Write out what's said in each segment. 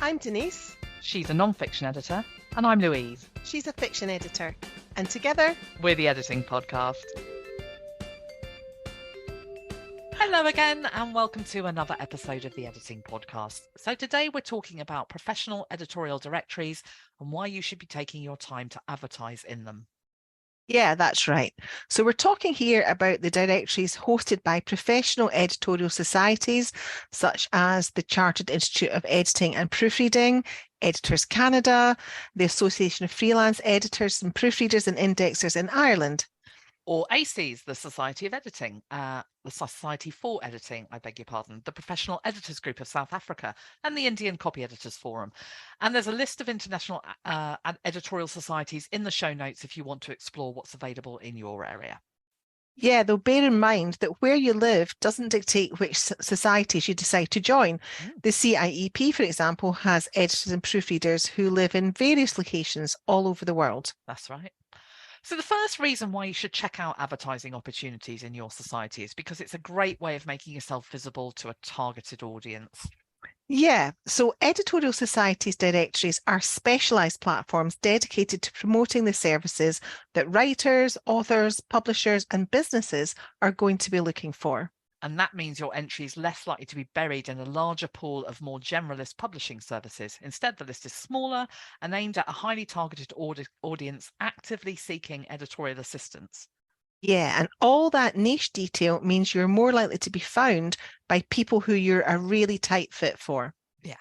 I'm Denise. She's a non-fiction editor, and I'm Louise. She's a fiction editor. And together, we're the Editing Podcast. Hello again, and welcome to another episode of the Editing Podcast. So today we're talking about professional editorial directories and why you should be taking your time to advertise in them. Yeah, that's right. So we're talking here about the directories hosted by professional editorial societies, such as the Chartered Institute of Editing and Proofreading, Editors Canada, the Association of Freelance Editors and Proofreaders and Indexers in Ireland. Or ACES, the Society of Editing, the Society for Editing, I beg your pardon, the Professional Editors Group of South Africa, and the Indian Copy Editors Forum. And there's a list of international editorial societies in the show notes if you want to explore what's available in your area. Yeah, though bear in mind that where you live doesn't dictate which societies you decide to join. The CIEP, for example, has editors and proofreaders who live in various locations all over the world. That's right. So the first reason why you should check out advertising opportunities in your society is because it's a great way of making yourself visible to a targeted audience. Yeah, so editorial societies directories are specialised platforms dedicated to promoting the services that writers, authors, publishers and businesses are going to be looking for. And that means your entry is less likely to be buried in a larger pool of more generalist publishing services. Instead, the list is smaller and aimed at a highly targeted audience actively seeking editorial assistance. Yeah, and all that niche detail means you're more likely to be found by people who you're a really tight fit for. Yeah.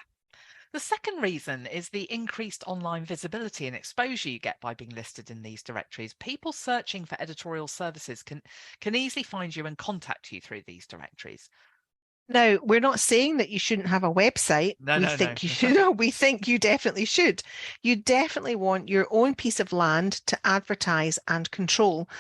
The second reason is the increased online visibility and exposure you get by being listed in these directories. People searching for editorial services can easily find you and contact you through these directories. Now, we're not saying that you shouldn't have a website. No. You should. No, we think you definitely should. You definitely want your own piece of land to advertise and control.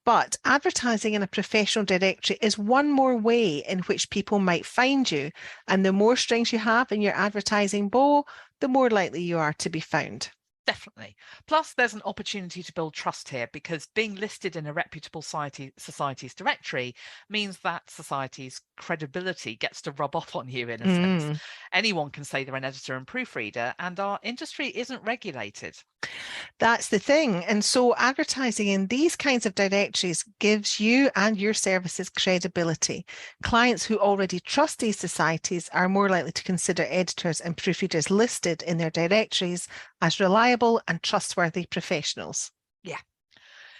But advertising in a professional directory is one more way in which people might find you. And the more strings you have in your advertising bow, the more likely you are to be found. Definitely. Plus, there's an opportunity to build trust here because being listed in a reputable society's directory means that society's credibility gets to rub off on you in a sense. Anyone can say they're an editor and proofreader, and our industry isn't regulated. That's the thing. And so advertising in these kinds of directories gives you and your services credibility. Clients who already trust these societies are more likely to consider editors and proofreaders listed in their directories as reliable and trustworthy professionals. Yeah.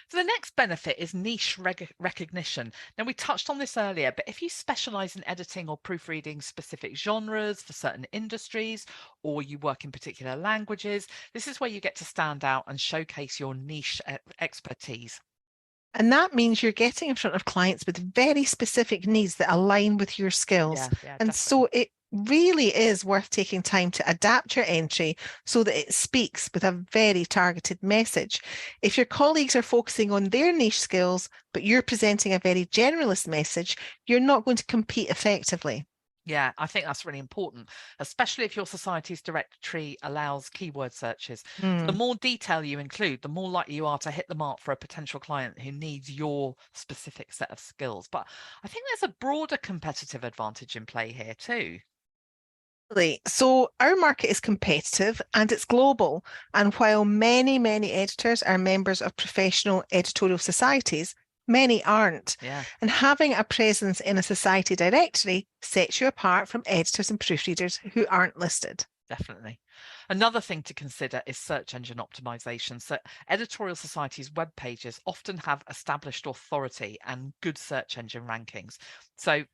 So the next benefit is niche recognition. Now, we touched on this earlier, but if you specialize in editing or proofreading specific genres for certain industries, or you work in particular languages, this is where you get to stand out and showcase your niche expertise. And that means you're getting in front of clients with very specific needs that align with your skills. Yeah, and definitely. So it really is worth taking time to adapt your entry so that it speaks with a very targeted message. If your colleagues are focusing on their niche skills, but you're presenting a very generalist message, you're not going to compete effectively. Yeah, I think that's really important, especially if your society's directory allows keyword searches. The more detail you include, the more likely you are to hit the mark for a potential client who needs your specific set of skills. But I think there's a broader competitive advantage in play here too. So our market is competitive and it's global. And while many editors are members of professional editorial societies, many aren't. Yeah. And having a presence in a society directory sets you apart from editors and proofreaders who aren't listed. Definitely. Another thing to consider is search engine optimization. So editorial societies' web pages often have established authority and good search engine rankings. So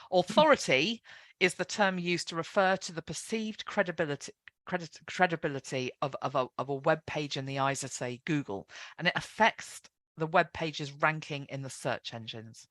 authority is the term used to refer to the perceived credibility of a web page in the eyes of, say, Google, and it affects the web page's ranking in the search engines.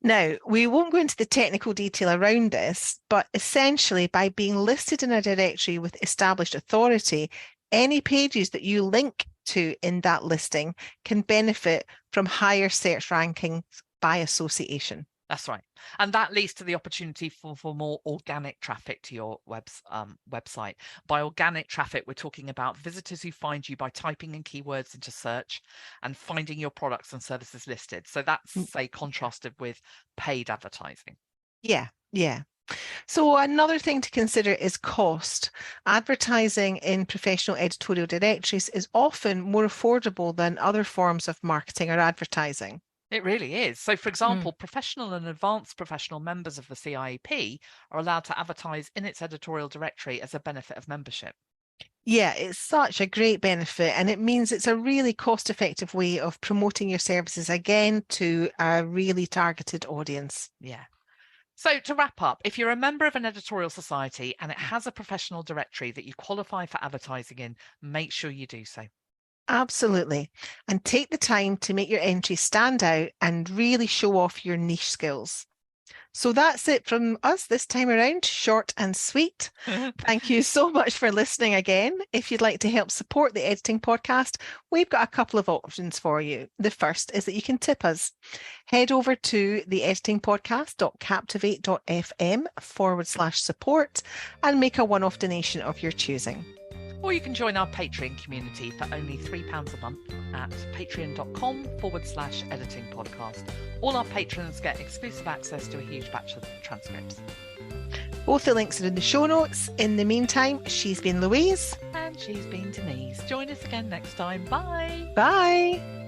Now, we won't go into the technical detail around this, but essentially by being listed in a directory with established authority, any pages that you link to in that listing can benefit from higher search rankings by association. That's right. And that leads to the opportunity for more organic traffic to your website. By organic traffic, we're talking about visitors who find you by typing in keywords into search and finding your products and services listed. So that's, say, contrasted with paid advertising. Yeah. So another thing to consider is cost. Advertising in professional editorial directories is often more affordable than other forms of marketing or advertising. It really is. So, for Mm. example, professional and advanced professional members of the CIEP are allowed to advertise in its editorial directory as a benefit of membership. Yeah, it's such a great benefit, and it means it's a really cost-effective way of promoting your services again to a really targeted audience. Yeah. So, to wrap up, if you're a member of an editorial society and it has a professional directory that you qualify for advertising in, make sure you do so. Absolutely. And take the time to make your entry stand out and really show off your niche skills. So that's it from us this time around, short and sweet. Thank you so much for listening again. If you'd like to help support the Editing Podcast, we've got a couple of options for you. The first is that you can tip us. Head over to theeditingpodcast.captivate.fm/support and make a one-off donation of your choosing. Or you can join our Patreon community for only £3 a month at patreon.com/editing podcast. All our patrons get exclusive access to a huge batch of transcripts. Both the links are in the show notes. In the meantime, she's been Louise. And she's been Denise. Join us again next time. Bye. Bye.